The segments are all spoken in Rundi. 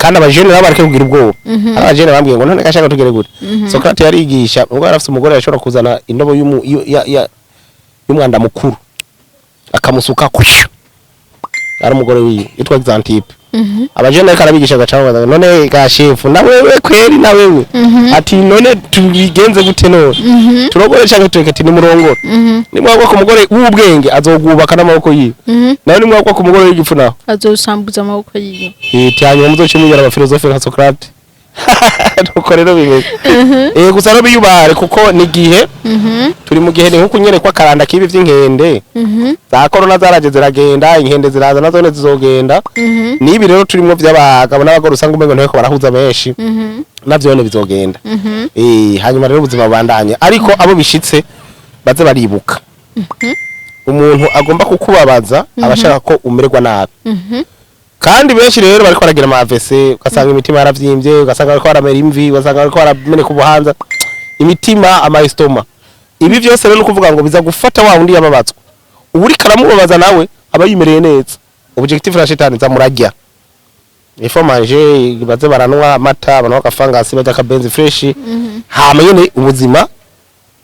kandi abajene nabo bareke kugira ubwoba abajene bambwiye ngo none gashaka tugere gute Socrates yarigisha ubwo arafite umugore yashobora kuzana indobo y'umwanda mukuru akamusuka kusho ari umugore wiwe yitwa Xantippe abajene karabigisha gacaho none ga chef nawewe kweri nawewe ati none tubigenze gute none turogore cyangwa tureketi ni murongora ni mwagwa ku mugore w'ubwenge azogubaka n'amaboko yiwe nawe ni mwagwa ku mugore w'igipfuna azosambuza amaboko yiwe cyane muzochimugera abafilosofe nka Socrates dukorero bimeze gusa no biyubare kuko ni gihe turi mu gihe ni nko kunyerekwa karanda kibi vy'inkende za corona zaraje ziragenda inkende ziraza nazo ne zizogenda nibi rero turimo vy'abagabo n'abagore usanga umengo nteko barahuza benshi navyo ne bizogenda hanyuma rero ubuzima bandanye ariko abo bishitse baze baribuka umuntu agomba kukubabaza abashaka ko umererwa nabi kandi benshi rero bariko baragira amavese ugasanga imitima yaravyimbye ugasanga bariko baramera imvi ugasanga bariko barameneka ubuhanza imitima amaestoma ibi byose rero nukuvuga ngo biza gufata wa undi yababatswe uburi karamubabaza nawe abayimereye neza objectif la shetani zamurajya ifo manger baze baranwa amata abantu bakafangasi bajya kabenzi fresh hama nyene ubuzima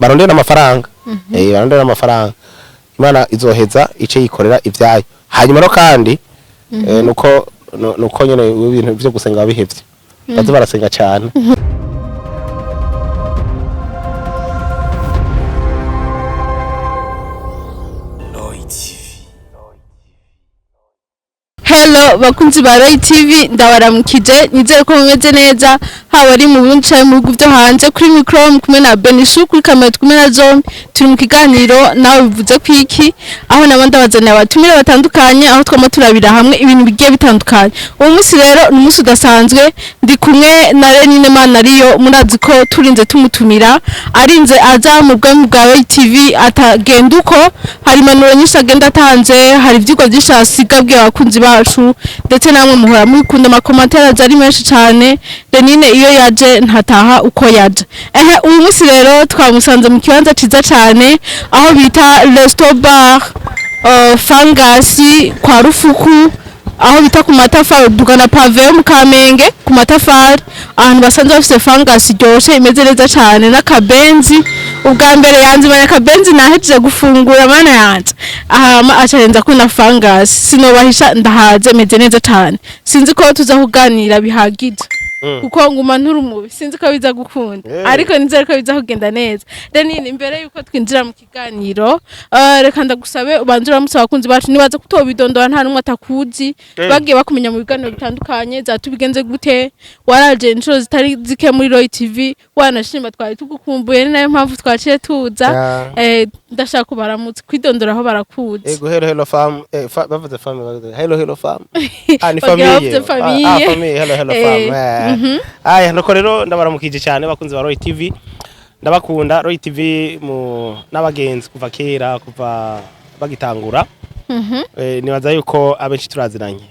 barondera amafaranga barondera amafaranga Imana izoheza ice yikorera ivyayo hanyuma no kandi nuko nyene ibintu byo gusenga bihevye baze barasenga cyane Hello bakunzi ba Roy TV ndabaramukije nizere ko mumeze neza haba ari mu buncaye mu bigo byo hanze kuri micro kumwe na Benishu kuri kamera kumwe na Zombi turi mu kiganiro nawe bivuze kwiki aho nabandi bazana abatumire batandukanye aho twama turabira hamwe ibintu bigiye bitandukanye uwo munsi rero ni umunsi udasanzwe ndi kumwe na Renine Manariyo murazi ko turinze tumutumira arinze aza mu bwami bwa Roy TV atagenda uko hari manuro nyinshi agenda atanze hari ivyiko byishasiga abakunzi bacu ndetse namwe muhora mukunda amakomentera ari menshi cyane Renine iyo yaje ntataha uko yaje uyu munsi rero twamusanze mu kibanza ciza cyane aho bita Resto Bar Fangasi kwa Rufuku aho bita ku matafari dugana pave mu Kamenge ku matafari ahantu basanze bafise fangasi ryoshe imeze neza cyane n'akabenzi ubwa mbere yanzimanya akabenzi nahejeje gufungura mana yanje ahama acarenza ko na fangasi sinobahisha ndahaze meze neza cyane sinzi ko tuza kuganira bihagije kuko nguma nturumubi sinzi ko biza gukunda ariko nizere ko biza kugenda neza Renine imbere yuko twinjira mu kiganiro reka ndagusabe ubanzura musaba kunzi bacu nibaza kutobidondora nta numwe atakuzi bagiye bakumenya mu biganiro bitandukanye zatubigenze gute waraje inshuro zitari zike muri Roy TV wanashima twari tugukumbuye nayo mpamvu twaciye tuza ndashaka kubaramutse kwidondora aho barakuzi hello fam bavuze fam hello fam ni famille hello fam aya nuko rero ndabaramukije cyane bakunzi ba Roy TV ndabakunda Roy TV mu nabagenzi kuva kera kuva bagitangura nibaza yuko abenshi turaziranye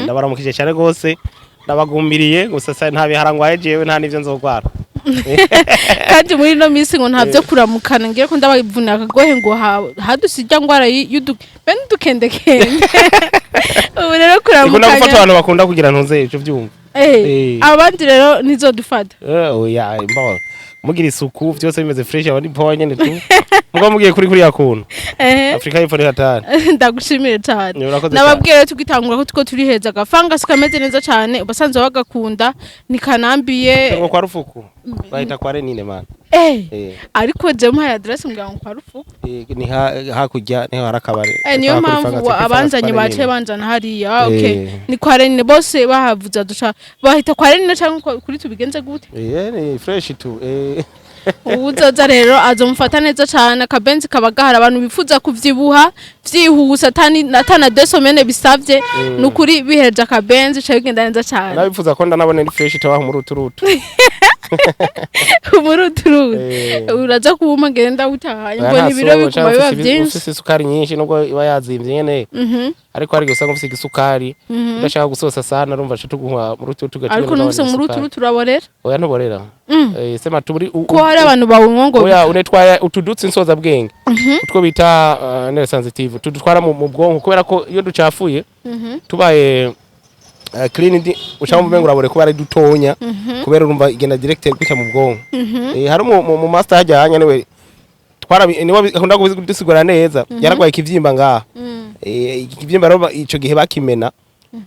ndabaramukije cyane gose ndabagumbiriye gusa ntabe harangwaye jewe nta nivyo nzogwara kandi muri no misi ngo ntavyo kuramukana ngiye ko ndabavuna akagohe ngo hadusijya ngwara ben dukendekende ubu rero kuramukanya gufata abantu bakunda kugira ntuze ivyo vyumva abandi rero nizo dufata oya imbaho mugira isuku byose bimeze fresh abandi power nyene tu mugo mugiye kuri yakuntu Afrika y'Epfo ni hatari ndagushimire cyane nababwiye tugitangura ko turi heza gafanga sikameze neza cyane ubasanze bagakunda nikanambiye ngo kwa Rufuku bahita kwa Renine man ariko je mu address ngango kwa Rufuku ni hakujya ni harakabare niyo mpamvu abanzanye bace banjana hariya ni kwa Renine bose bahavuza duca bahita kwa Renine cyangwa kuri tubigenze gute ni fresh tu ubuzoza rero azomufata neza cyane akabenzi kabagahara abantu bifuza kuvyibuha vyihuse natana desomene bisavye nukuri biheje akabenzi cyo bigenda neza cyane nabifuza ko ndanabone ni fresh tabaho muri uturutu uraza kuba ngenda utahaye ngo nibiro bikuma biba byinshi ufise isukari nyinshi nubwo iba yazimvye nyene ariko ari gusanga ufise isukari udashaka gusosa sana urumva cyo tuguha muri uturutu gaciye ariko numvise muri uturutu uraborera oya ntuborera sema tuburi ko hari abantu bawungongo oya unetwaya utudutse insoza bwenge utwo bita nerve sensitive tudutwara mu bwonko kubera ko iyo ducafuye tubaye clean ndi uca mu bengo urabore kuba ari dutonya kubera urumva igenda direct gutya mu bwonko hari mu master hajyanye niwe niwe akunda kubisigura neza yaragwaye ikivyimba ngaha ikivyimba rero ico gihe bakimena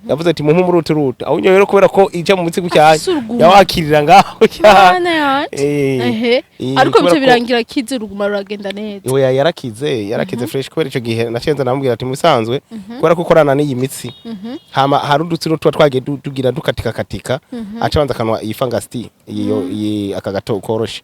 yavuze ati mumpe muruturuta aho rero kubera ko ija mu mitsi gucyanya yawakirira ngaho cyane ariko bice birangira kize ruguma ruragenda neza we yarakize fresh kubera ico gihe nacenze namubwira ati musanzwe kubera ko korana n'iyi mitsi hama hari udutsiro twa twagiye tugira dukatika katika aca banza kanwa iyi fangasti iyo akagato koroshe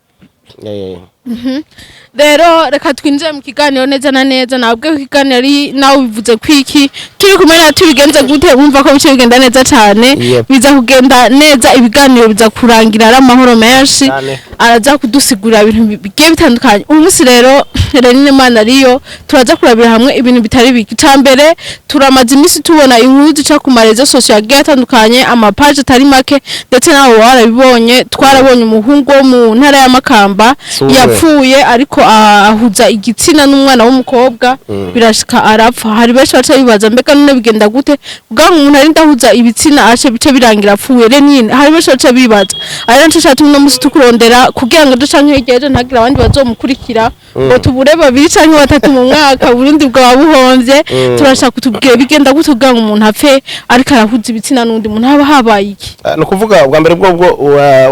rero reka twinjire mu kiganiro neza na neza nabwo ikiganiro ari nawe bivuze kwiki turi kumwe na tubigenze gute wumva ko bice bigenda neza cyane biza kugenda neza ibiganiro biza kurangira ari amahoro menshi araza kudusigura ibintu bigiye bitandukanye umunsi rero Renine Mana ariyo turaza kurabira hamwe ibintu bitari biki cyambere turamaze imisi tubona inkuru zica ku marezo social media atandukanye amapage atari make ndetse naho warabibonye twarabonye umuhungu wo mu ntara ya Makamba yapfuye ariko ahuza igitsina n'umwana w'umukobwa birashika arapfa hari benshi baca bibaza mbega none bigenda gute bwa umuntu ari ndahuza ibitsina ace bice birangira apfuye Renine hari benshi baca bibaza ari nco cyatuma no musi tukurondera kugira ngo duca nk'egeje ntagira abandi bazomukurikira ngo tubure babiri canke batatu mu mwaka Burundi bwa buhomvye turashaka kutubwira bigenda gute ubwa umuntu apfe ariko arahuza ibitsina n'undi muntu haba habaye iki no kuvuga ubwa mbere bwo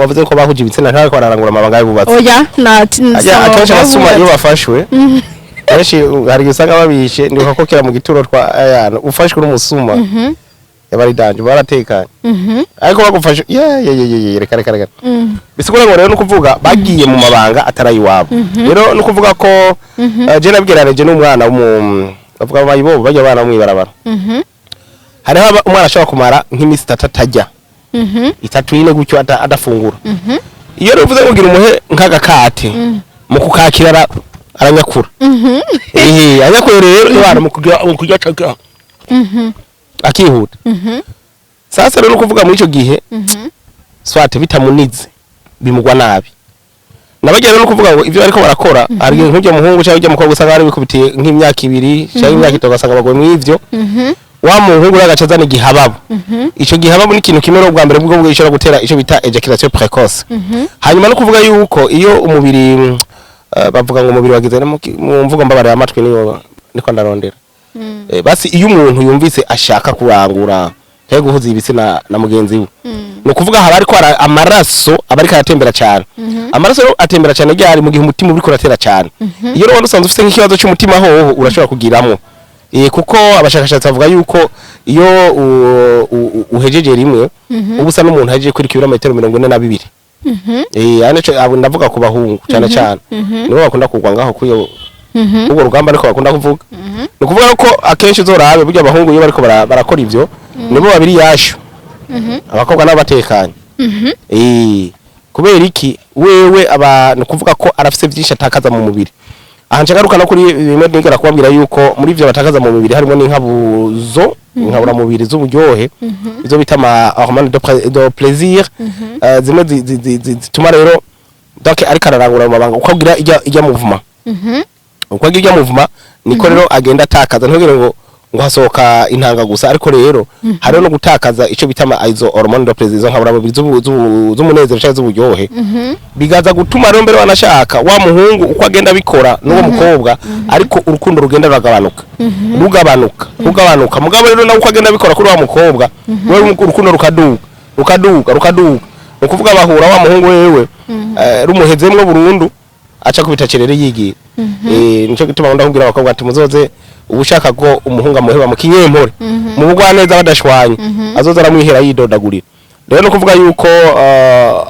wavuze ko bahuje ibitsina ntabwo bararangura amabanga y'ububatsi oya akenshi abasuma iyo bafashwe benshi hari usanga babishe ndibuka ko kera mu gituro ufashwe n'umusuma yabari danje baratekanye ariko bagufashe reka bisigura ngo rero no kuvuga bagiye mu mabanga atarayi wabo rero no kuvuga ko je nabwiranije n'umwana bavuga bayibo bajya abana mwibarabara hariho umwana ashobora kumara nk'imisi 3 atajya 3 ine gutyo adafungura iyo ruvuze kugira umuhe nk'agakate mu kukakira aranyakura anyakura rero abana mu kujya caga akihuta sasa rero kuvuga muri ico gihe swate bitamunize bimugwa nabi nabagera no kuvuga ngo ivyo ariko barakora ari nk'ujya muhungu cyangwa ujya mukobwa usanga ari bikubitiye nk'imyaka 2 cyangwa imyaka 3 ugasanga bagwe mw'ivyo wa muhungu ragacazana igihababo ico gihababo ni ikintu kimwe ubwa mbere bwo gishobora gutera ico bita ejaculation precoce hanyuma no kuvuga yuko iyo umubiri bavuga ngo umubiri wagize mu mvugo mbabare amatwi niyo niko ndarondera basi iyo umuntu yumvise ashaka kurangura cyangwa guhuza ibitsina na mugenzi we no kuvuga haba ariko amaraso abarika aratembera cyane amaraso atembera cyane ryari mu gihe umutima uri kuratera cyane iyo rero usanzwe ufite nk'ikibazo cy'umutima hoho urashobora kugiramo kuko abashakashatsi bavuga yuko iyo uhejeje rimwe ubusa n'umuntu hajeje kuri kilometero 42 ane ndavuga ku bahungu cyane cyane nibo bakunda kugwa ngaho kuyo ubwo rugamba ariko bakunda kuvuga no kuvuga ko akenshi zorabe burya abahungu iyo bariko barakora ivyo nibo babiri yasho abakobwa n'abatekanye kubera iki wewe abantu kuvuga ko arafise byinshi atakaza mu mubiri aha nshagaruka no kuri bimwe nigera kubabwira yuko muri ivyo batakaza mu mubiri harimo n'inkabuzo inkabura mubiri z'uburyohe izo bita ama hormone de plaisir zimwe zituma rero donc ariko ararangura mu mabanga ukagira ijya muvuma ukagira ijya muvuma niko rero agenda atakaza ntugire ngo hasohoka intanga gusa ariko rero hari no gutakaza ico bitama izo hormone de plaisir nkabura mubiri z'umunezero cyangwa z'uburyohe bigaza gutuma rero mbere wanashaka wa muhungu uko agenda bikora n'uwo mukobwa ariko urukundo rugenda rugabanuka mugabo rero nawe uko agenda bikora kuri wa mukobwa wewe urukundo rukaduga no kuvuga bahura wa muhungu wewe rumuhezemwe burundu aca kubitacerere yigiye nico gituma ndakubwira abakobwa ati muzoze ubushaka ko umuhunga muheba mu kinyempore mu bugwa neza badashwanye azoza aramwihera yidodagurira rero no kuvuga yuko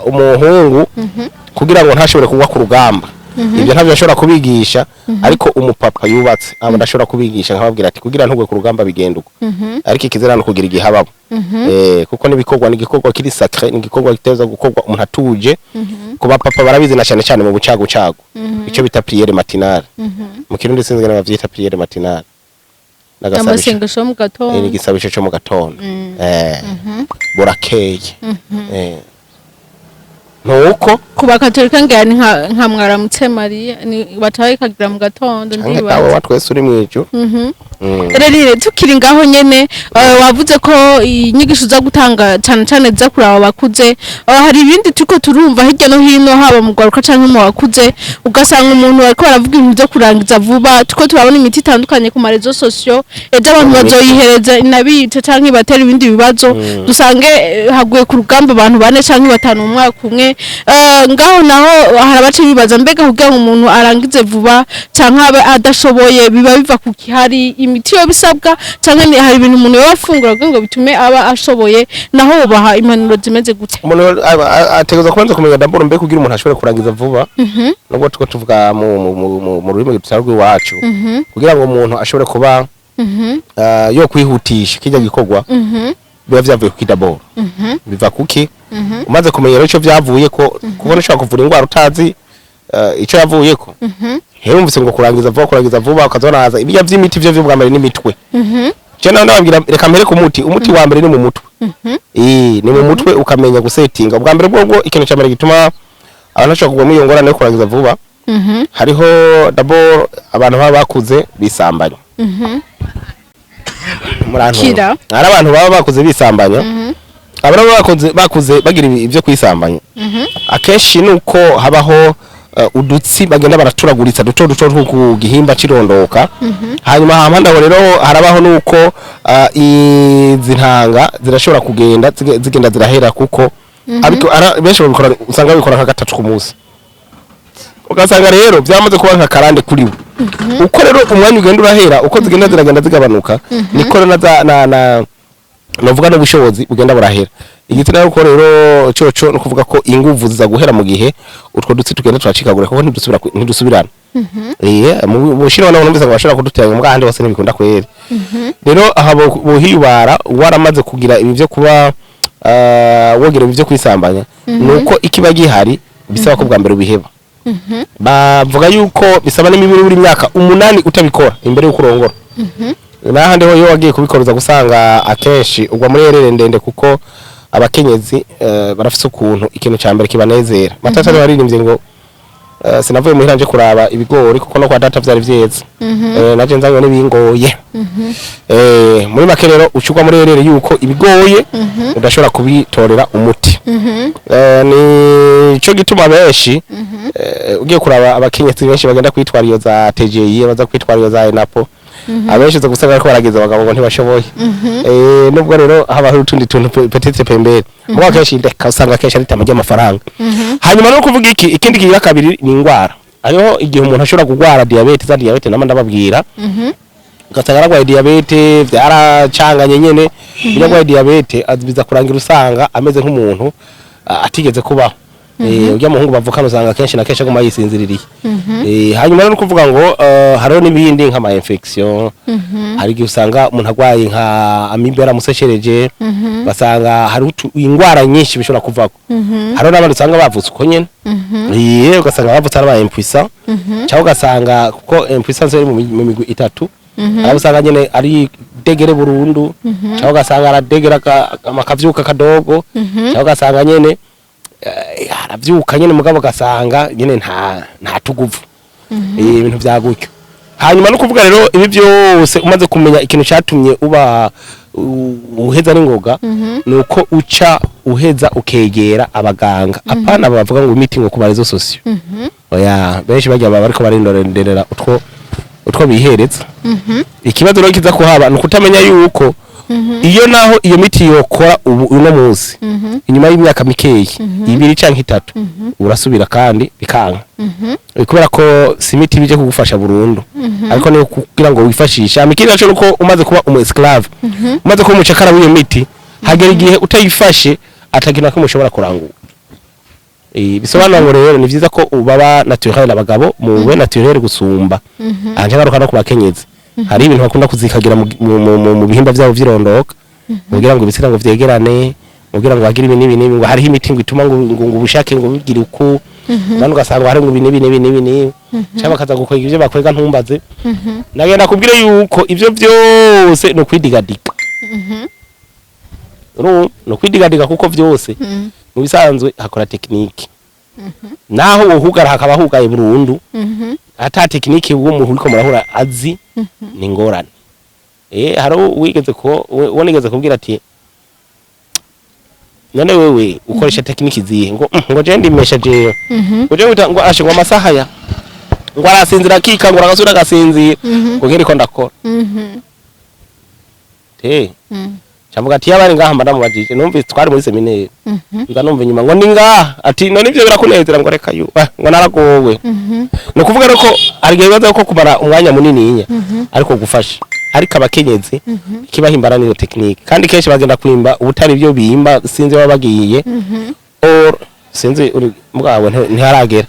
umuhungu kugira ngo ntashobore kugwa ku rugamba ibyo ntabyo ashobora kubigisha ariko umupapa yubatse aba ndashobora kubigisha nkababwira ati kugira ntugwe ku rugamba bigenduko ariko ikizera no kugira igihababo kuko nibikorwa n'igikorwa kiri sacré n'igikorwa kiteza gukorwa umuntu atuje kuba papa barabizi na cyane cyane mu bucagu icyo bita prière matinale mu kirundi sinzi ngana bavyita prière matinale n'amasengesho mu gatondo n'igisabisho cyo mu gatondo burakeye nuko ku bakatolika ngira ni nka mwaramutse Maria ni bataye kagira mu gatondo dawe ndibaza wa twese uri mwijo rero tukiri ngaho nyene wavuze ko inyigisho za gutanga cyane cyane za kuraba bakuze hari ibindi turiko turumva hirya no hino haba mu gwaruka canke mu bakuze ugasanga umuntu ariko baravuga ibintu byo kurangiza vuba turiko turabona imiti itandukanye ku marezo sociaux ejo abantu bazoyihereza inabite canke batera ibindi bibazo dusange haguye ku rugamba abantu bane canke batanu mu mwaka umwe ngaho naho harabace bibaza mbega kugira ngo umuntu arangize vuba canke abe adashoboye biba biva ku kihari imiti yo bisabwa canke hari ibintu umuntu yafungura ngo bitume aba ashoboye naho ubaha impanuro zimeze gute umuntu ategeza kubanza kumenya d'abord mbe kugira umuntu ashobore kurangiza vuba nubwo tuko tuvuga mu rurimi rw'iwacu iwacu kugira ngo umuntu ashobore kuba yo kwihutisha kijya gikorwa biba vyavuye ku d'abord biva kuki umaze kumenya ico vyavuye ko kuko nshaka kuvura ingwara utazi ico yavuye ko herumvise ngo kurangiza vuba ukazonaza ibya vy'imiti vyo bwa mbere n'imitwe cyane ndababwira reka mpere ku umuti wa mbere ni mu mutwe ni mu mutwe ukamenya gusettinga ubwa mbere bwo ikintu cyamara gituma abantu bashaka kugwa mu yongorane yo kurangiza vuba hariho d'abord abantu baba bakuze bisambanya kira hari abantu baba bakuze bisambanya abantu bakuze bagira ibyo kwisambanya akenshi nuko habaho udutsi bagenda baraturaguritsa duto ku gihimba cirondoka hanyuma hamandaho rero harabaho nuko izi ntanga zirashobora zigenda zirahera kuko ariko benshi babikora usanga bikora nka gatatu ku munsi ugasanga rero byamaze kuba nka karande kuri we uko rero umwanya ugenda urahera uko zigenda ziragenda zigabanuka niko na novuga n'ubushobozi bugenda burahera igitsina rero ko rero cyoco no kuvuga ko inguvu ziza guhera mu gihe utwo dutsi tugenda turacikagura kuko ntidusubirana mu bushira naho numvise ngo bashobora kudutanga mu gahande bose ntibikunda kwera rero aha buhiyubara waramaze kugira ibi byo kuba wogera ibi byo kwisambanya nuko ikiba gihari bisaba ko bwa mbere ubiheba bavuga yuko bisaba n'imibiri buri myaka 8 utabikora imbere yo kurongora nahande ho yo wagiye kubikoroza gusanga akenshi ugwa muri erere ndende kuko abakenyezi barafise ukuntu ikintu cyambere kibanezera matata baririmbye ngo sinavuye muhiranje kuraba ibigori kuko no kwa data vyari vyeze naje nzanywe n'ibingoye muri make rero ucugwa muri erere yuko ibigoye udashobora kubitorera umuti ni cyo gituma benshi ugiye kuraba abakenyezi benshi bagenda kwitwara iyo za TGI baza kwitwara iyo za ENAPO abenshi zo gusanga ko barageza abagabo ngo ntibashoboye nubwo rero haba hari utundi tuntu petite pembere mu akenshi ndeka usanga akenshi ari tamajya amafaranga hanyuma no kuvuga ikindi kigira kabiri ni ingwara ariho igihe umuntu ashobora kugwara diabete namanda babwira ugasanga aragwaye diabete byaracanganye nyene biragwaye diabete azibiza kurangira usanga ameze nk'umuntu atigeze kubaho ujya muhungu bavukana usanga kenshi na kenshi aguma yisinziririye hanyuma no kuvuga ngo hariho n'ibindi nk'ama infection hari gihe usanga umuntu agwaye nka amibe yaramuseshereje basanga hari ingwara nyinshi bishobora kuvako hariho n'abandi usanga bavutse uko nyene ugasanga bavutse ari ba impuissant cyangwa ugasanga kuko impuissance iri mu migwi itatu ari usanga nyene ari degere burundu cyangwa ugasanga aradegera amakavyuka kadogo cyangwa ugasanga nyene aravyuka nyene mugabo gasanga nyene nta tuguvu ibintu byagutyo hanyuma no kuvuga rero ibi byose umaze kumenya ikintu cyatumye uba uheza n'ingoga nuko uca uheza ukegera abaganga apana bavuga ngo imiti ngo kubarezo sosio oya benshi bajya bariko barindorenderera utwo bihereza ikibazo rero kiza kuhaba nukutamenya yuko iyo naho iyo miti yokora uno munsi inyuma y'imyaka mikeyi 2 canke 3 urasubira kandi bikanga kubera ko simiti bije kugufasha burundu ariko ni kugira ngo wifashisha amikira cyo uko umaze kuba esclave umaze kuba umucakara w'iyo miti hagera igihe utayifashe atagina ko mushobora kurangura bisobanura ngo rero ni vyiza ko ubaba naturel abagabo muwe naturel gusumba anje ngaruka no kubakenyezi hari ibintu bakunda kuzikagira mu bihimba byabo vyirondoka kugira ngo ibitsina ngo vyegerane kugira ngo bagire ibintu ngo hari imiti ngo ituma ngo ubushake ngo bigire uko nanu gasanga hari ngo ibintu cyangwa kaza gukwega ivyo bakwega ntumbaze nagenda kubwire yuko ivyo byose no kwidigadiga no kwidigadiga kuko vyose mu bisanzwe hakora tekinike naho wohugara hakaba hugaye burundu ata tekinike uwo muntu uriko murahura azi ni ngorane haro wigeze kubwira ati none wewe ukoresha tekiniki zihe ngo je ndimesha je ngo je ngo ashe ngo amasaha ya ngo arasinzira kika ngo agasura agasinzira ngo ngiriko ndakora Chamuga ati yabari ngaha madamu bajije numvise twari muri seminaire ndanumva nyuma ngo ninga ati none ivyo birakunezera ngo reka yu ngo naragowe no kuvuga reko arigiye bibaza ko kumara umwanya munini inya ariko gufasha ariko abakenyezi kibahimbara niyo technique kandi kenshi bagenda kwimba ubutari byo bimba sinzi babagiye or sinzi uri mugabo ntiharagera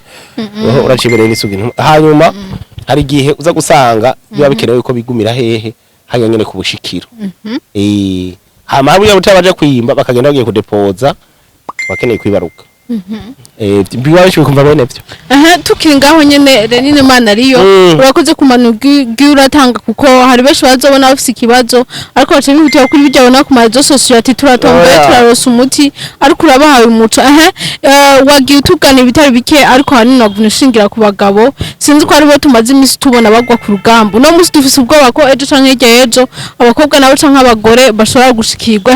uracibereye n'isugi hanyuma hari gihe uza gusanga biba bikenewe ko bigumira hehe hanya nyene ku bushikiro hama habuya butabaje kwimba bakagenda bagiye kudepoza bakeneye kwibaruka biba bisho kumva bene byo tukiri ngaho nyene Renine Mana ariyo urakoze kumanugira uratanga kuko hari benshi bazobona bafise ikibazo ariko bace bihutiye kuri bijyabona ku mazo society turatomboye turarosa umuti ariko urabahaye umuco wagiye utugana ibitari bike ariko hanini waguna ushingira ku bagabo sinzi ko ari bo tumaze imisi tubona bagwa ku rugambo no musi dufise ubwoba ko ejo canke hirya ejo abakobwa nabo canke abagore bashobora gushikirwa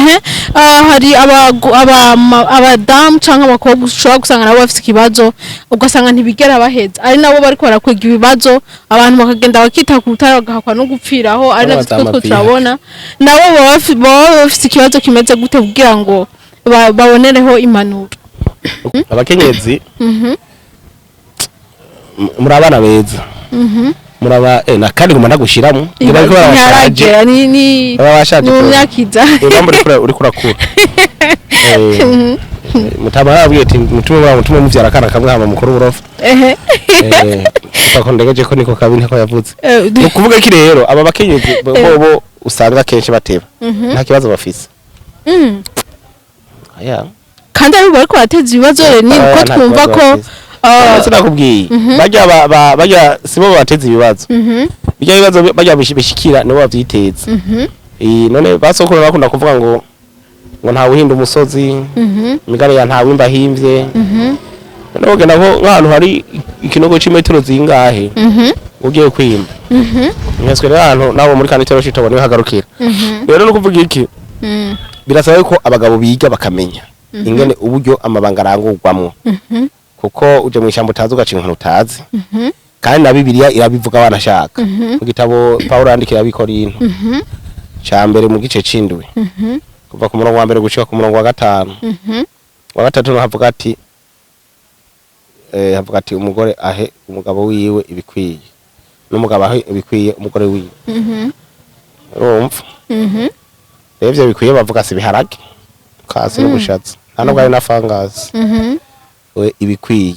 hari abadamu canke abakobwa ushobora gusanga nabo bafite ikibazo ugasanga ntibigera baheza ari nabo bariko barakwega ibibazo abantu bakagenda bakita ku rutare bagahakwa no gupfiraho ari navyo two turabona nabo baba bafite ikibazo kimeze gute kugira ngo babonereho impanuro abakenyezi murabana beza muraba na kandi ngoma nagushiramo bariko barashaje ni mu myakiza uri kurakura mutama yabwiye ati mutume muvyara kana kamwe hama mukuru urofa bakondegeje ko niko kabintu ko yavuze ukuvuga iki rero aba bakenyezi bobo usanga kenshi bateba nta kibazo bafise aya kandi ari bariko bateza ibibazo ni ko twumva ko sinakubwiye bajya sibo bateza ibibazo bijya ibibazo bajya bishikira nibo bavyiteza none basokora bakunda kuvuga ngo nta buhinda umusozi imigare ya nta wimba himvye none ogenda ko nk'ahantu hari ikinogo c'imetero zingahe ugiye kwimba mweswe rero nabo muri kanitero shitobone bihagarukira rero no kuvuga iki birasaba ko abagabo biga bakamenya ingene uburyo amabanga arangurwamwo kuko uje mu ishyamba utazi ugaca inkuru utazi kandi na Bibiliya irabivuga banashaka mu gitabo Paulo yandikira abikorinto ca mbere mu gice c'indwi kuva ku murongo wa mbere gushika ku murongo wa gatanu wa gatatu no havuga ati umugore ahe umugabo wiwe ibikwiye n'umugabo ahe ibikwiye umugore wiwe urumva revyo bikwiye bavuga si biharage kasi n'ubushatsi nta nubwo ari na fangasi we ibikwiye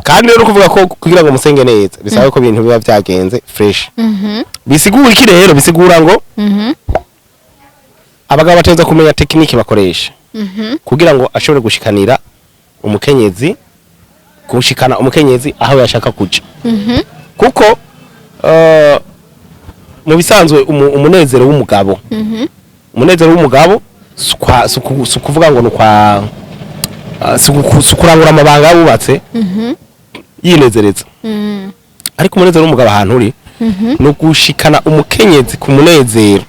kandi rero kuvuga ko kugira ngo musenge neza bisaba ko ibintu biba byagenze fresh bisigura iki rero bisigura ngo abagabo batenza kumenya tekiniki bakoresha kugira ngo ashobore gushikanira umukenyezi gushikana umukenyezi aho yashaka kuja kuko mu bisanzwe umunezero w'umugabo umunezero w'umugabo sukuvuga ngo nukwa sukurangura amabanga yubatse yinezereza ariko umunezero w'umugabo ahantu uri no gushikana umukenyezi ku munezero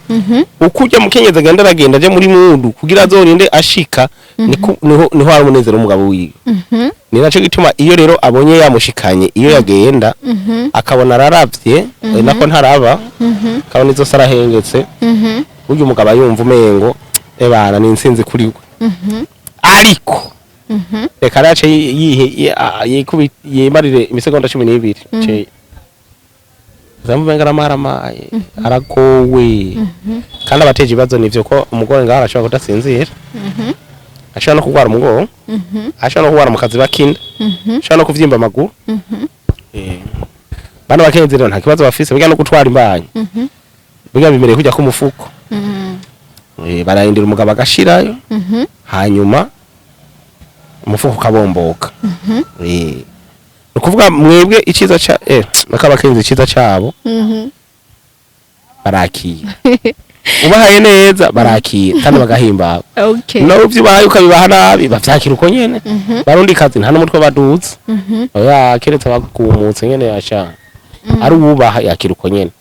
uko ujya mukenyezi agenda aje muri mundu kugira azorinde ashika niho hari umunezero w'umugabo wiwe ni naco gituma iyo rero abonye yamushikanye iyo yagenda akabona araravye nako ntaraba kabona izo sarahengetse burya umugabo yumva umengo ebana ni insinzi kuri we ariko reka race yimarire imisegonda 12 zamubenga maramaye aragowe kandi abateje ibibazo nivyo ko umugore ngaho arashobora kudasinzira ashobora no kugwara umugongo ashobora no kugwara mu kazi bakinda ashobora no kuvyimba amaguru bana bakenzi rero nta kibazo bafise biga no gutwara imbanyi biga bimereye kujya ku mufuko barahindira umugabo agashirayo hanyuma umufuko kabomboka ukuvuga mwebwe iciza ca nakabakenzi iciza cabo barakira ubahaye neza barakira kandi bagahimbaga okay no uvyibahaye ukabibaha nabi bavyakira uko nyene barundi kazi nta n'umutwe baduza oya keretse bagumutse nyene yasha ari ububaha yakira uko nyene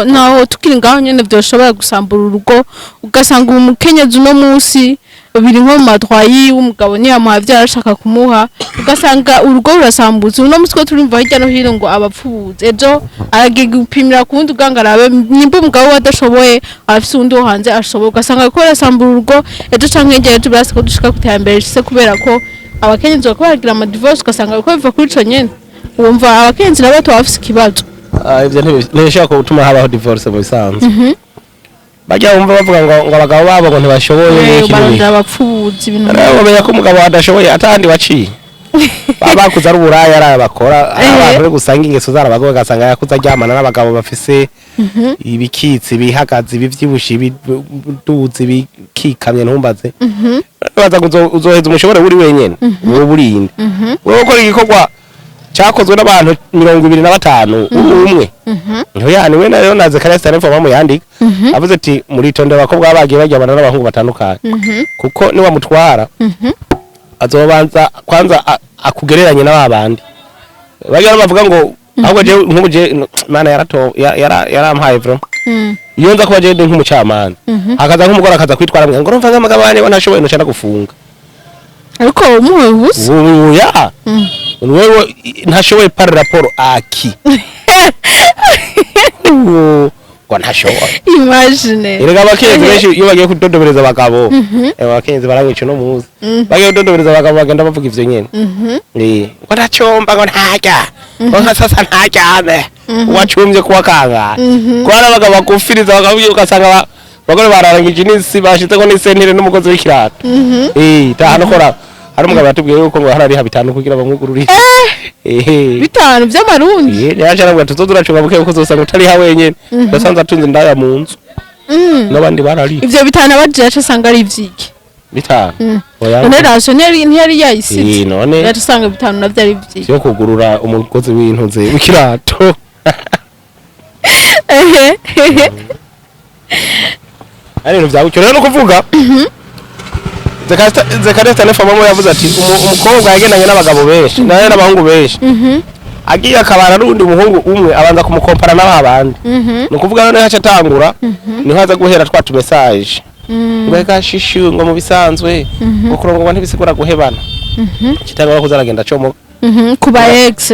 ntaho tukiri ngaho nyene vyoshobora gusambura urugo ugasanga umukenyezi uno musi biri nko mu matwayi w'umugabo niyamuha vyarashaka kumuha ugasanga urugo rurasambutse uno musi ko turimva hirya no hino ngo abapfubuze ejo aragiye gupimira ku wundi uganga arabe nimba umugabo we adashoboye arafise uwundi wo hanze ashoboye ugasanga ko rasambura urugo ejo canke hirya ejo birasi ko dushika kutembera ishise kubera ko abakenyezi bako baragira ama divorce ugasanga ko biva kuri ico nyene wumva abakenyezi nabo bafise ikibazo ivyo ntibishobora gutuma habaho divorce mu bisanzwe bajya bumva bavuga ngo abagabo babo ngo ntibashoboye barondera abapfubuzi ibintu bamenya ko umugabo adashoboye atandi waciye bakuze ari uburaya ari abakora abantu bari gusanga ingeso zarabagoye gasanga yakuze aryamana n'abagabo bafise ibikitsi bihagaze ibivyibushe biduzi bikikamye ntumbaze baza uzoheza umushobore uri wenyene wowe burinde wowe ukora igikorwa cyakozwe n'abantu 25 umwe niho yani we nayo naze Kalesta n'info yandika avuze ati muri tonde bakobwa bagiye bajyabana n'abahungu batandukanye kuko ni wamutwara azobanza kwanza akugereranye n'abandi bagira bavuga ngo ahubwo je nk'umuje mana yarampaye bro iyo nza kuba je nk'umucamanza akaza nk'umugore akaza kwitwara ngo urumva nk'amagabo bane banashoboye no cyana gufunga ariko umuwe busa ya wewe ntashoboye par rapport aki ngo ntashoboye imagine erega abakenzi benshi iyo bagiye kudodobereza abagabo abakenzi baramwica no muzi bagiye kudodobereza abagabo bagenda bavuga ivyo nyene ngo ndacomba ngo ntajya ngo nkasasa ntajyane wacumbye kuwa kanga ko ari abagabo bakufiriza bakavuga ugasanga bagore bararangije n'isi bashize ko n'isentire n'umugozi w'ikirato tahano kora hari umugabo yatubwiye yuko ngo harariha bitanu kugira bamwugururire bitanu by'amarundi yaje arabwa tuzoduracunga buke kuko zosanga utari ha wenyene basanze atunze ndaya mu nzu n'abandi barari ivyo bitanu abaje yace sanga ari ivyiki bitanu oya none rationeri ntiyari yayisize none yace sanga bitanu navyo ari ivyiki cyo kugurura umugozi w'intuze w'ikirato ari ibintu byabucyo rero no kuvuga Kalesta n'info yavuze ati umukobwa yagendanye n'abagabo benshi naye n'abahungu benshi agiye akabana n'undi muhungu umwe abanza kumukompara n'abandi no kuvuga none haca atangura niho haza guhera twatu message mbega shishu ngo mu bisanzwe ukurongwa ntibisigura guhebana kitanga kuzaragenda cyomo kuba ex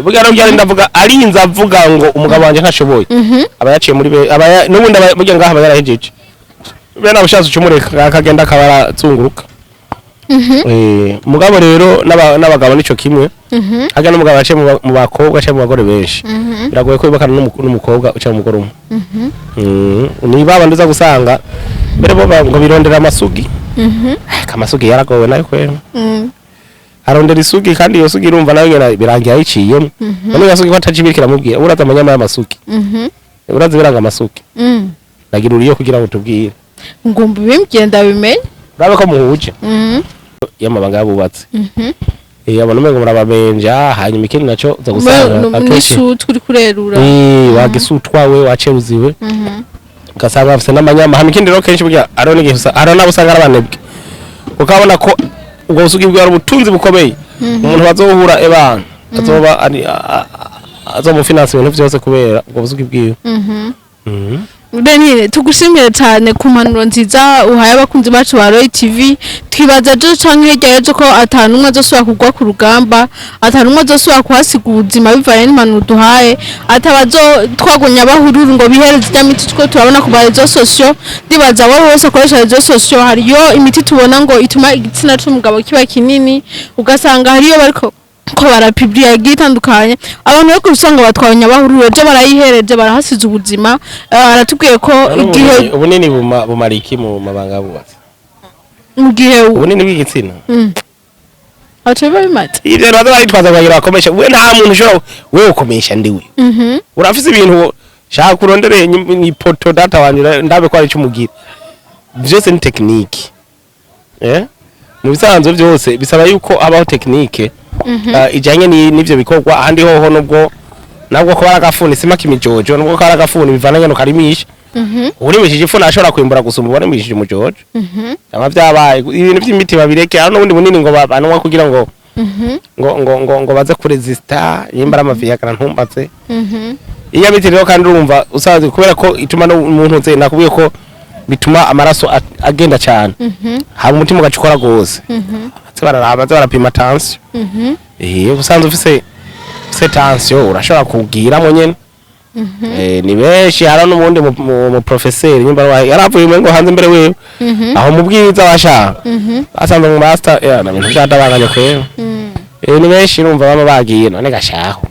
bugira no byari ndavuga arinza avuga ngo umugabo wanje ntashoboye aba yaciye muri n'ubundi bugira ngaha aba yarahejeje bena bushazo cyumureka akagenda akabara zunguruka mugabo rero n'abagabo nico kimwe haga n'umugabo aciye mu bakobwa aciye mu bagore benshi biragoye ko bibakana n'umukobwa uciye mu mugore umwe ni babandi uza gusanga mbere bo ngo birondera amasugi kamasugi yaragowe nayo kwera arondera isugi kandi iyo sugi irumva nayo nyene birangiye ayiciyemo none yasugi ko atajibikira mubwiye uraza amanyama y'amasugi uraza biranga amasugi nagira uriyo kugira ngo tubwire ngumba bimgenda bimenye urabe ko muhuje yamabanga yabubatse abantu mengo murababenja hanyuma ikindi naco zo gusanga akeshi turi kurerura wagisutwa we waceruziwe ugasanga afise n'amanyama hano ikindi rero kenshi burya arone gihisa arona busanga arabanebwe ukabona ko ubwo busugi bwa ubutunzi bukomeye umuntu bazohura ebana azoba azomu finance ibintu byose kubera ubwo busugi bwiwe Benine tugushimire cyane ku mpanuro nziza uhaye abakunzi bacu ba Roy TV twibaza jo canke hirya yejo ko atanumwe azosubira kugwa ku rugamba atanumwe azosubira kuhasiga ubuzima bivanye n'impanuro duhaye atabazo twagunya bahururu ngo bihereze imiti two turabona ku barezo socio ndibaza wowe wose akoresha rezo socio hariyo imiti tubona ngo ituma igitsina cy'umugabo kiba kinini ugasanga hariyo bariko ko barapiblia gitandukanye abantu yo kusanga batwanya bahururu byo barayihereje barahasize ubuzima aratubwiye ko igihe ubunini bumariki mu mabanga bubatse mu gihe ubunini bw'igitsina ateba bimata ibyo rero baritwaza bagira bakomesha we nta muntu ushobora we ukomesha ndiwe urafise ibintu shaka kurondere ni poto data wanje ndabe ko ari cyumugira byose ni technique mu bisanzwe byose bisaba yuko abaho technique ijanye n'ivyo bikorwa ahandi hoho nubwo nabwo ko baragafuni sima kimijojo nubwo ko baragafuni bivananye no karimisha urimishije ifu nashobora kwimbura gusumba urimishije umujojo ama byabaye ibintu by'imiti babireke hano n'ubundi bunini ngo babanwa kugira ngo ngo baze kuresista yimbara amaviyakana ntumbatse iya miti rero kandi urumva usaze kubera ko ituma no umuntu nze nakubiye ko bituma amaraso agenda cyane haba umutima ugacukora gose barapima tension usanze ufise tension urashobora kubwiramo nyene ni benshi hari n'ubundi mu professeur nyimba yaravuye ngo hanze imbere wewe aho mubwiza bashaka asanze mu master na bintu byadabanganye kwera ni benshi urumva baba bagiye none gashaho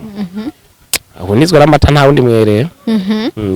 aho nizwe ramata nta wundi mwerera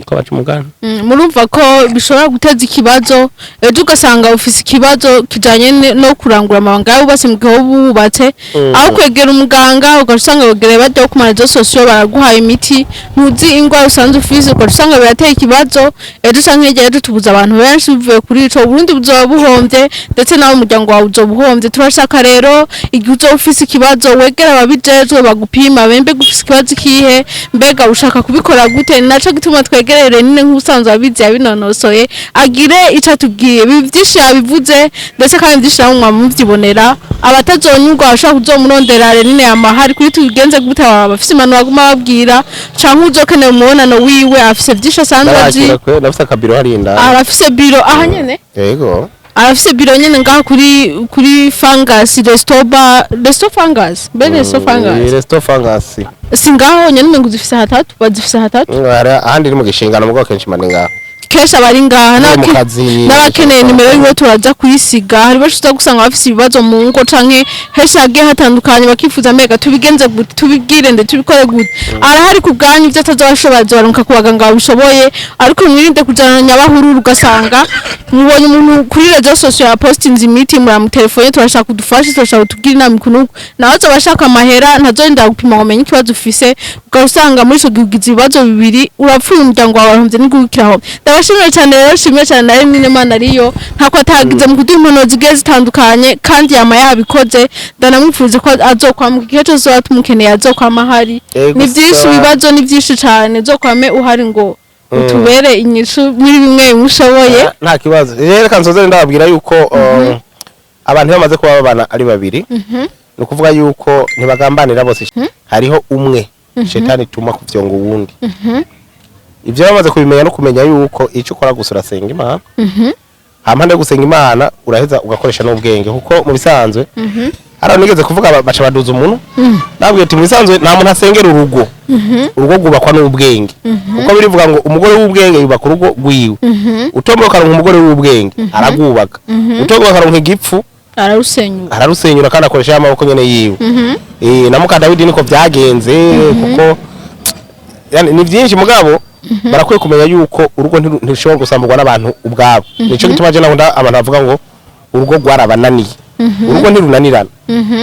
ko bacumugana murumva ko bishobora guteza ikibazo ejo ugasanga ufise ikibazo kijanye no kurangura amabanga yawe base mu gihe bubatse aho kwegera umuganga ugasanga bagere bajya ku marezo sosiyo baraguhaye imiti ntuzi ingwara usanze ufise ugasanga birateye ikibazo ejo canke igihe ejo tubuza abantu benshi bivuye kuri ico Burundi buzoba buhombye ndetse nawe umuryango wawe uzobuhombye turashaka rero igihe uzoba ufise ikibazo wegera ababijejwe bagupima bembe gufise ikibazo kihe mbega ushaka kubikora gute naco gituma twegerere nine nk'usanzwe abizi yabinonosoye agire ico atubwiye byinshi yabivuze ndetse kandi byinshi namwe muvyibonera abatazonyurwa bashaka kuzomurondera nine amahari kuri tugenze gute abafise imano baguma babwira canke uzokeneye umubonano wiwe afise byinshi asanzwe azi nafise akabiro harinda arafise biro aha nyene yego arafise biro nyene ngaha kuri Fungus resto Fungus resto Fungus singaho nyene mengo zifise hatatu bazifise hatatu ahandi iri mu gishingano mugo kenshi mane ngaho kesha bari ngaha n'abakeneye nimero yiwe turaza kuyisiga hari bashuza gusanga bafise ibibazo mu ngo canke hesha yagiye hatandukanye bakifuza mega tubigenze gute tubigire nde tubikore gute arahari ku bwanyu byo atazabashoboza baronka kubaganga babishoboye ariko mwirinde kujana nyabahururu ugasanga mubonye umuntu kuri rezo sosiyo ya postinze imiti muri mu telefone turashaka kudufasha turashaka kutubwira inama ikunuko naho bashaka amahera ntazonda gupima ngo menye ikibazo ufise ugasanga muri ico gihugiza ibibazo bibiri urapfuye umuryango wawe arahomvye n'igukiraho ndabashimira cyane rero shimye cyane nawe mine mana ariyo ntako atagize mu kuduha impono zigiye zitandukanye kandi yama yabikoze ndanamwifuza ko azokwamuka igihe cyose watumukeneye azokwama hari ni byinshi ibibazo ni byinshi cyane zokwame uhari ngo utubere inyishu muri bimwe mushoboye nta kibazo rero kanzoze ndababwira yuko abantu bamaze kuba babana ari babiri no kuvuga yuko ntibagambanira bose hariho umwe shetani tuma kuvyonga uwundi ivyo bamaze kubimenya no kumenya yuko ico ukora gusa urasenga Imana hampande gusenga Imana uraheza ugakoresha n'ubwenge kuko mu bisanzwe hari nigeze kuvuga baca baduza umuntu nabwiye ati mu bisanzwe nta muntu asengera urugo gubakwa n'ubwenge kuko birivuga ngo umugore w'ubwenge yubaka urugo rwiwe utomboka ngo umugore w'ubwenge aragubaka utomboka ngo igipfu ararusenyura kandi akoresha amaboko nyene yiwe na muka Dawidi niko byagenze kuko yani ni byinshi mugabo barakwiye kumenya yuko urugo ntishobora gusamburwa n'abantu ubwabo nico gituma je nakunda abantu bavuga ngo urugo gwarabananiye urugo ntirunanirana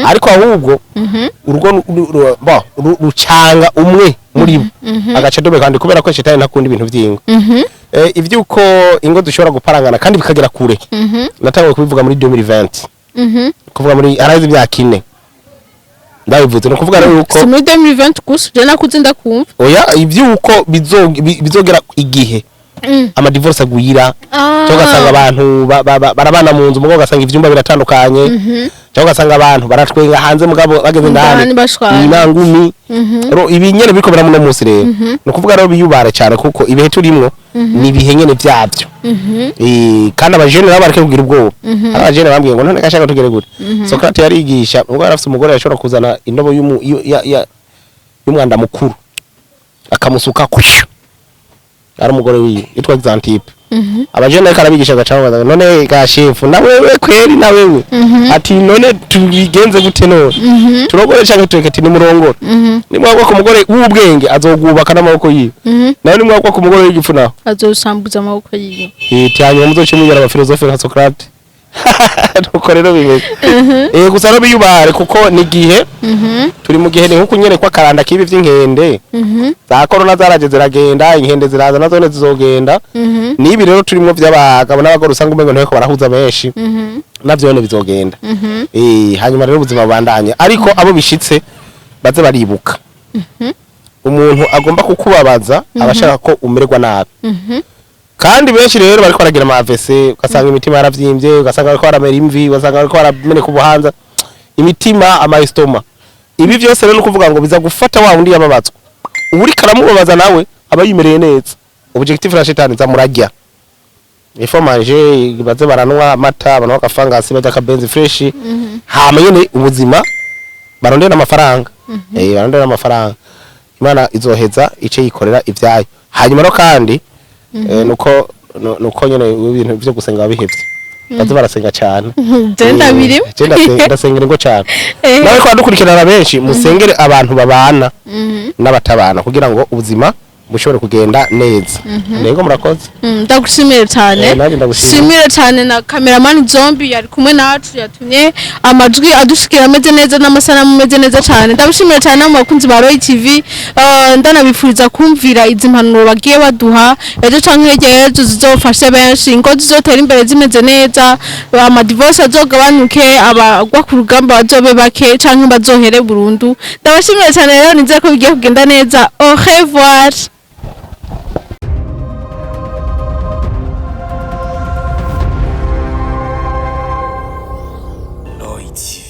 ariko ahubwo urugo rucanga umwe muri bo agace dobe kandi kubera ko shetani ntakunda ibintu vy'ingo ivyuko ingo dushobora guparangana kandi bikagera kure natangiye kubivuga muri 2020 kuvuga muri arazi byakine ndabivuze no kuvuga rero uko muri 2020 gusa je nakuze ndakumva oya ivyuko bizogera igihe ama divorce agwira cyo gasanga abantu barabana mu nzu mugo gasanga ivyumba biratandukanye cyo gasanga abantu baratwenga hanze mugabo bageze ndani inangumi ro ibinyene biko biramuno munsi rero no kuvuga rero biyubare cyane kuko ibihe turimwo ni bihenyene vyavyo kandi abajene nabo bareke kugira ubwoba abajene bambwiye ngo none gashaka tugere gute Socrates yarigisha ngo arafite umugore yashobora kuzana indobo y'umwanda mukuru akamusuka kusho ari umugore wiwe yitwa Xantippe abajene karabigisha gacaho none ga chef na wewe kweri na wewe ati none tubigenze gute none turogore cyangwa tureketi ni murongora ni mwagwa ku mugore w'ubwenge azogubaka n'amaboko yiwe nawe ni mwagwa ku mugore w'igifu naho azosambuza amaboko yiwe cyane muzoce mujyara abafilosofe nka Socrates nuko rero bimeze gusa no biyubare kuko ni gihe turi mu gihe ni nkuko nyene kwa karanda kibi vy'inkende za corona zaraje ziragenda inkende ziraza nazo zizogenda nibi rero turimo vy'abagabo n'abagore usanga umengo nteko barahuza benshi navyo ne bizogenda hanyuma rero ubuzima bandanye ariko abo bishitse baze baribuka umuntu agomba kukubabaza abashaka ko umererwa nabi kandi benshi rero bariko baragira ama AVC ugasanga imitima yaravyimbye ugasanga bariko baramera imvi ugasanga bariko barameneka ubuhanza imitima ama estoma ibi byose rero nukuvuga ngo biza gufata wa wundi yababatswe uri karamubabaza nawe aba yimereye neza objectif la shetani za murajya ifo manger baze baranwa amata abantu bakafangasi bajya kabenzi fresh hama nyene ubuzima barondera amafaranga barondera amafaranga Imana izoheza ice yikorera ivyayo hanyuma no kandi nuko nyene ibintu byo gusenga bihevye baze barasenga cyane Genda biri ndasengera ngo cyane nawe kwa dukurikirana benshi musengere abantu babana n'abatabana kugira ngo ubuzima bushobore kugenda neza nego murakoze ndagushimire cyane shimire cyane na cameraman Zombi yari kumwe nacu yatumye amajwi adushikira ameze neza n'amasanamu ameze neza cyane ndagushimire cyane mu bakunzi ba Roy TV ndanabifuriza kumvira izi mpanuro bagiye baduha ejo canke ejo zizofashe benshi ngo zizotera imbere zimeze neza ama divorce azogabanuke abagwa ku rugamba bazobe bake canke bazohere burundu ndabashimire cyane rero nizeye ko bigiye kugenda neza au revoir. Roy TV.